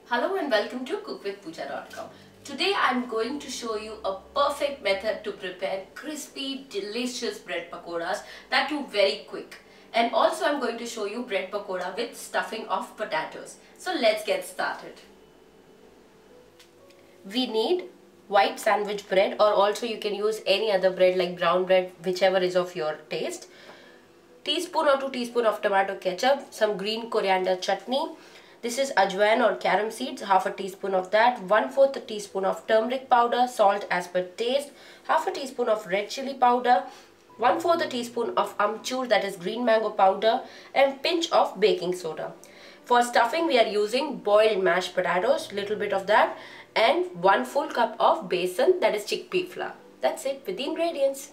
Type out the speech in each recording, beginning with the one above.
Hello and welcome to cookwithpooja.com. Today I'm going to show you a perfect method to prepare crispy, delicious bread pakoras that too very quick. And also I'm going to show you bread pakora with stuffing of potatoes. So let's get started. We need white sandwich bread, or also you can use any other bread like brown bread, whichever is of your taste. Teaspoon or 2 teaspoons of tomato ketchup, some green coriander chutney. This is ajwain or carom seeds, half a teaspoon of that, 1/4 teaspoon of turmeric powder, salt as per taste, half a teaspoon of red chili powder, 1/4 teaspoon of amchur, that is green mango powder, and pinch of baking soda. For stuffing we are using boiled mashed potatoes, little bit of that, and 1 full cup of besan, that is chickpea flour. That's it with the ingredients.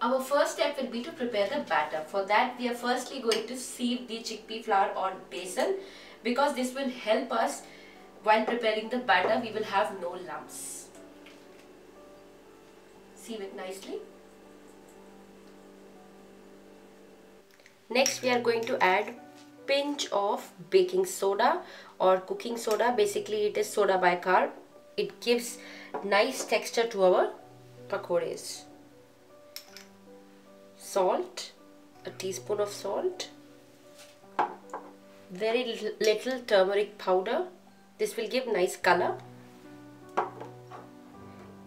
Our first step will be to prepare the batter. For that we are firstly going to sieve the chickpea flour or besan, because this will help us while preparing the batter. We will have no lumps. Sieve it nicely. Next we are going to add pinch of baking soda or cooking soda. Basically it is soda bicarb. It gives nice texture to our pakoras. Salt, a teaspoon of salt, very little turmeric powder, this will give nice color,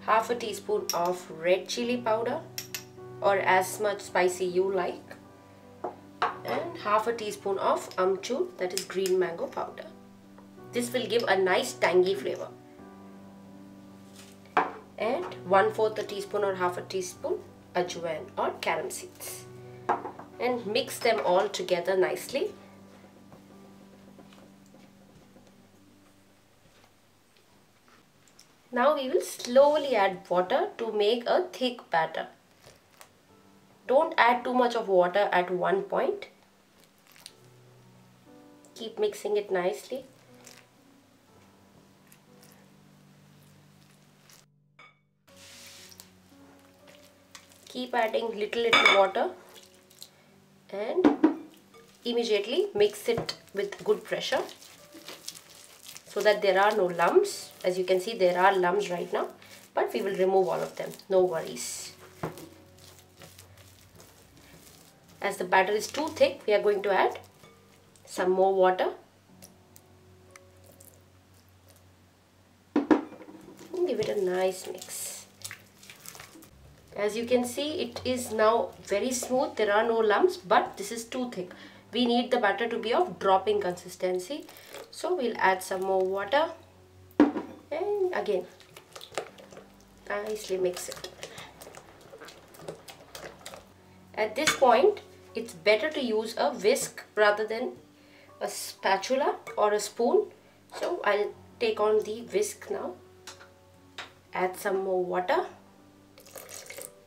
half a teaspoon of red chili powder or as much spicy you like, and half a teaspoon of amchur, that is green mango powder. This will give a nice tangy flavor. And 1/4 teaspoon or half a teaspoon ajwain or carom seeds, and mix them all together nicely. Now we will slowly add water to make a thick batter. Don't add too much of water at one point. Keep mixing it nicely. Keep adding little water and immediately mix it with good pressure so that there are no lumps. As you can see, there are lumps right now, but we will remove all of them, no worries. As the batter is too thick, we are going to add some more water and give it a nice mix. As you can see, it is now very smooth. There are no lumps, but this is too thick. We need the batter to be of dropping consistency. So we'll add some more water and again nicely mix it. At this point, it's better to use a whisk rather than a spatula or a spoon. So I'll take on the whisk now. Add some more water.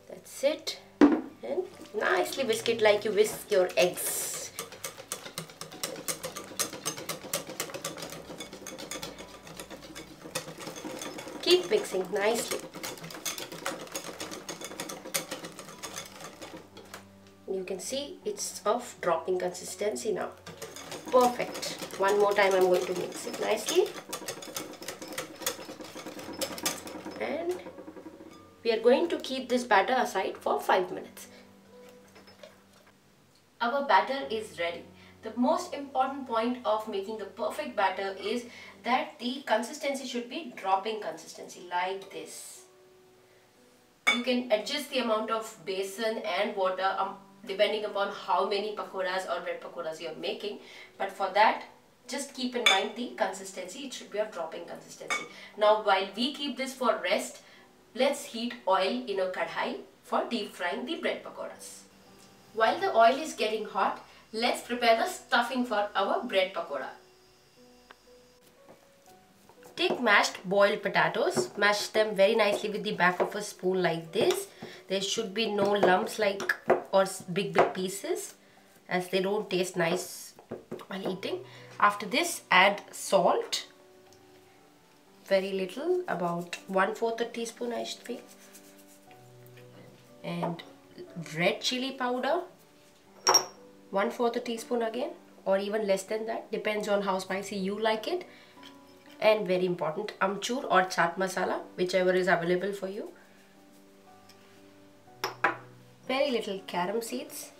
That's it, and nicely whisk it like you whisk your eggs. Keep mixing nicely. You can see it's of dropping consistency now. Perfect. One more time I'm going to mix it nicely. And we are going to keep this batter aside for 5 minutes. Our batter is ready. The most important point of making the perfect batter is that the consistency should be dropping consistency like this. You can adjust the amount of besan and water depending upon how many pakoras or bread pakoras you are making. But for that, just keep in mind the consistency. It should be of dropping consistency. Now while we keep this for rest, let's heat oil in a kadhai for deep frying the bread pakoras. While the oil is getting hot, let's prepare the stuffing for our bread pakora. Take mashed boiled potatoes, mash them very nicely with the back of a spoon like this. There should be no lumps or big pieces, as they don't taste nice while eating. After this, add salt. Very little, about 1/4 teaspoon I should feel, and red chili powder, 1/4 teaspoon again, or even less than that, depends on how spicy you like it. And very important, amchur or chaat masala, whichever is available for you. Very little carom seeds,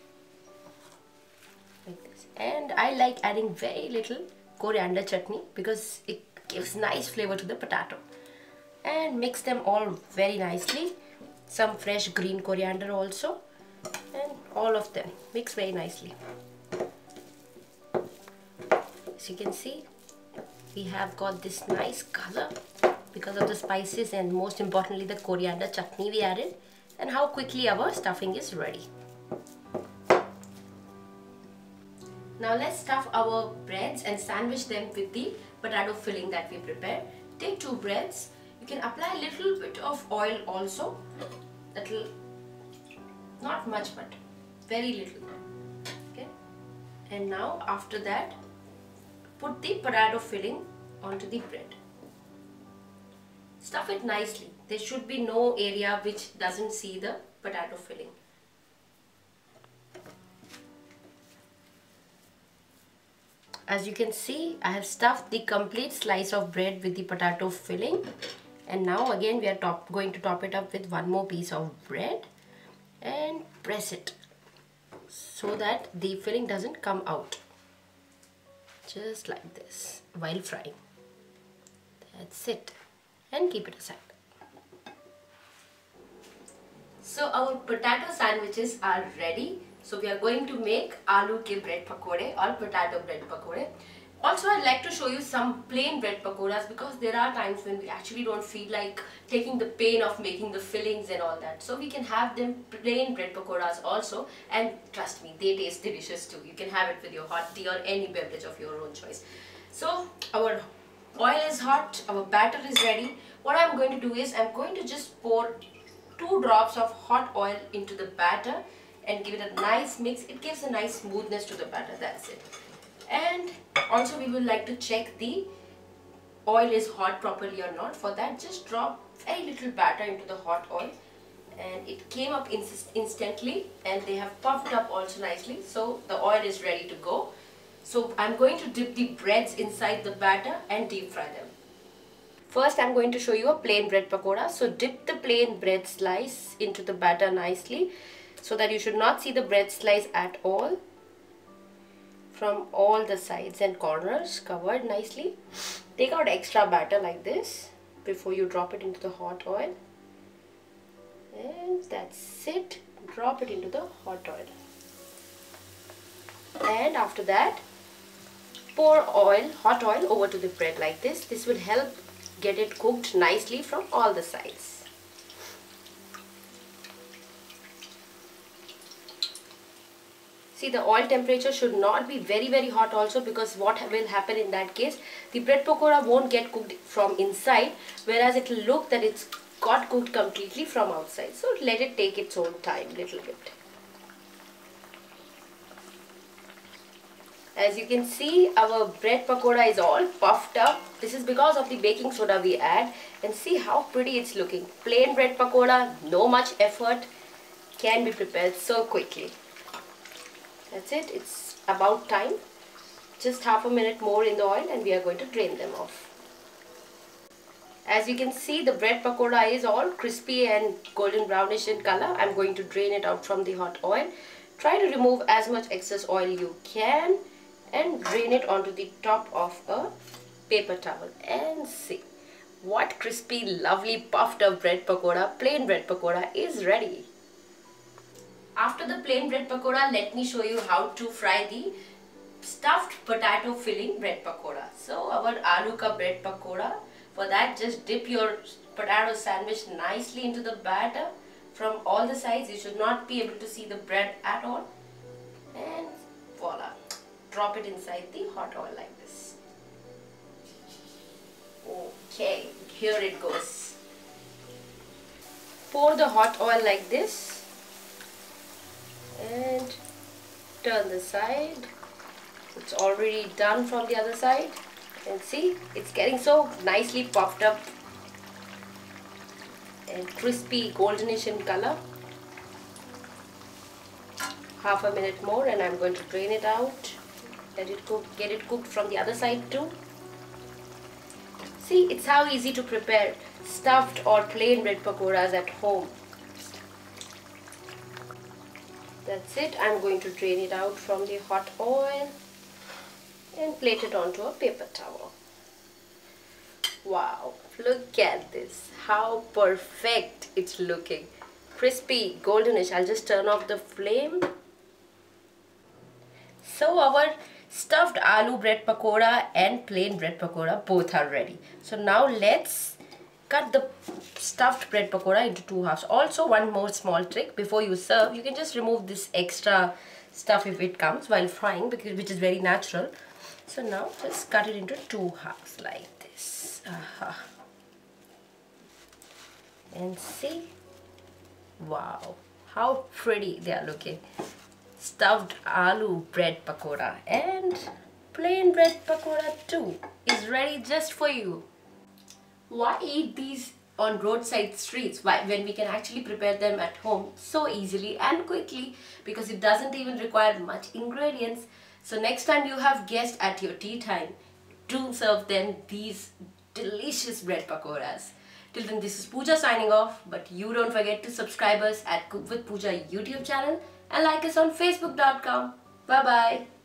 like this. And I like adding very little coriander chutney because it gives nice flavor to the potato. And mix them all very nicely. Some fresh green coriander also, and all of them mix very nicely. As you can see, we have got this nice color because of the spices and most importantly the coriander chutney we added, and how quickly our stuffing is ready. Now let's stuff our breads and sandwich them with the potato filling that we prepared. Take 2 breads. You can apply a little bit of oil also. Little, not much, but very little. Okay. And now after that, put the potato filling onto the bread. Stuff it nicely. There should be no area which doesn't see the potato filling. As you can see, I have stuffed the complete slice of bread with the potato filling. And now again we are going to top it up with one more piece of bread and press it so that the filling doesn't come out. Just like this while frying. That's it. And keep it aside. So our potato sandwiches are ready. So we are going to make aloo ke bread pakore or potato bread pakore. Also, I'd like to show you some plain bread pakoras because there are times when we actually don't feel like taking the pain of making the fillings and all that. So we can have them plain bread pakoras also, and trust me, they taste delicious too. You can have it with your hot tea or any beverage of your own choice. So our oil is hot, our batter is ready. What I'm going to do is I'm going to just pour 2 drops of hot oil into the batter and give it a nice mix. It gives a nice smoothness to the batter, that's it. And also we will like to check the oil is hot properly or not. For that, just drop very little batter into the hot oil, and it came up instantly, and they have puffed up also nicely. So the oil is ready to go. So I'm going to dip the breads inside the batter and deep fry them. First I'm going to show you a plain bread pakora. So dip the plain bread slice into the batter nicely so that you should not see the bread slice at all. From all the sides and corners covered nicely. Take out extra batter like this before you drop it into the hot oil. And that's it. Drop it into the hot oil. And after that, pour hot oil over to the bread like this. This will help get it cooked nicely from all the sides. See, the oil temperature should not be very hot also, because what will happen in that case, the bread pakora won't get cooked from inside, whereas it will look that it's got cooked completely from outside. So let it take its own time little bit. As you can see, our bread pakora is all puffed up. This is because of the baking soda we add, and see how pretty it's looking. Plain bread pakora, no much effort, can be prepared so quickly. That's it. It's about time. Just half a minute more in the oil and we are going to drain them off. As you can see, the bread pakora is all crispy and golden brownish in color. I'm going to drain it out from the hot oil. Try to remove as much excess oil you can and drain it onto the top of a paper towel. And see what crispy, lovely puffed up bread pakora, plain bread pakora is ready. After the plain bread pakora, let me show you how to fry the stuffed potato filling bread pakora. So our aloo ka bread pakora, for that just dip your potato sandwich nicely into the batter from all the sides. You should not be able to see the bread at all. And voila, drop it inside the hot oil like this. Okay, here it goes. Pour the hot oil like this and turn the side. It's already done from the other side, and see, it's getting so nicely puffed up and crispy goldenish in color. Half a minute more and I'm going to drain it out. Let it cook, get it cooked from the other side too. See, it's how easy to prepare stuffed or plain bread pakoras at home. That's it. I'm going to drain it out from the hot oil and plate it onto a paper towel. Wow, look at this. How perfect it's looking. Crispy, goldenish. I'll just turn off the flame. So our stuffed aloo bread pakora and plain bread pakora both are ready. So now let's cut the stuffed bread pakora into 2 halves. Also, one more small trick: before you serve, you can just remove this extra stuff if it comes while frying, which is very natural. So now just cut it into 2 halves like this. And see, wow, how pretty they are looking. Stuffed aloo bread pakora and plain bread pakora too is ready just for you. Why eat these on roadside streets when we can actually prepare them at home so easily and quickly, because it doesn't even require much ingredients. So next time you have guests at your tea time, do serve them these delicious bread pakoras. Till then, this is Pooja signing off, but you don't forget to subscribe us at Cook with Pooja YouTube channel and like us on facebook.com. Bye bye.